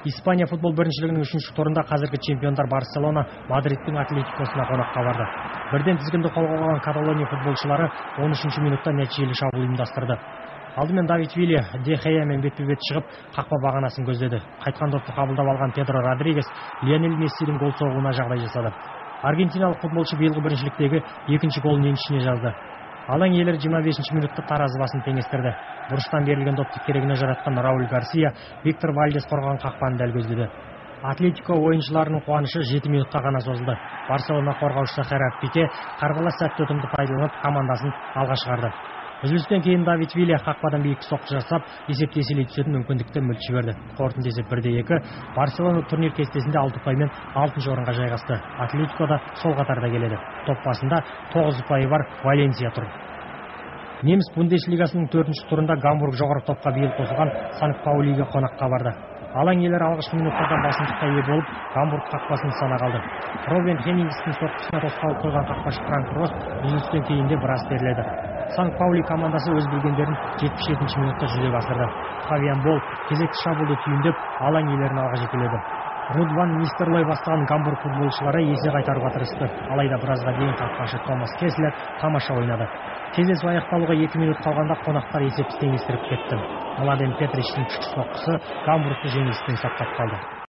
Испания футбол біріншілігінің 3-ші турында қазіргі чемпиондар Барселона Мадридтің Атлетикосына қонаққа барды. Бірден тізгінді қолға алған Каталония футболшылары 13-ші минутта нәтижелі шабуыл ұйымдастырды. Алдымен Давид Вилья Де Геямен бетпе-бет шығып, қақпа бағанасын көздеді. Қайтқан допты қабылдап алған Педро Родригес Лионель Мессидің гол соғуына жағдай жасады. Аргентиналық футболшы биылғы біріншіліктегі екінші голын еншісіне жазды. Алаң иелері 25-ші минутта таразы басын теңестірді. Бұрыштан берілген допты керегіне жаратқан Рауль Гарсия Виктор Вальдес қорғаған қақпаны дәл көздеді. Атлетико ойыншыларының қуанышы 7 минутқа ғана созылды. Барселона қорғаушысы Херар Пике қарбалас сәтті ұтымды пайдаланып командасын алға шығарды. Үзілістен кейін Давид Вилья қақпадан биік соққы жасап, есепті еселей түсетін мүмкіндікті мүлт жіберді. Қорытынды есеп 1-2. Барселона турнир кестесінде 6 ұпаймен 6-ші орынға жайғасты. Атлетико да сол қатарда келеді. Топ басында 9 ұпайы бар Валенсия тұр. Неміс Бундеслигасының 4-ші турында Гамбург жоғары топқа биыл қосылған Сан-Паулиге қонаққа барды. Алаң иелері алғашқы минуттардан басымдыққа ие болып, Гамбург қақпасын сана қалды. Робин Хеннингстің соққысына тосқауыл қойған қақпашы Франк Росс үзілістен кейін де біраз терледі. Сан-Паули командасы өз білгендерін 77-ші минутта жүзеге асырды. Фавиан Бол кезекті шабуылды түйіндеп, алаң иелерін алға жетеледі. Руд ван Нистерлой бастаған Гамбург футболшылары есе қайтаруға тырысты. Алайда біразға дейін қақпашы Томас Кеслер тамаша ойнады. Кездесу аяқталуға 2 минут қалғанда қонақтар есепті теңестіріп кетті. Младен Петричтің күшті соққысы Гамбургты жеңіліспен сақтап қалды.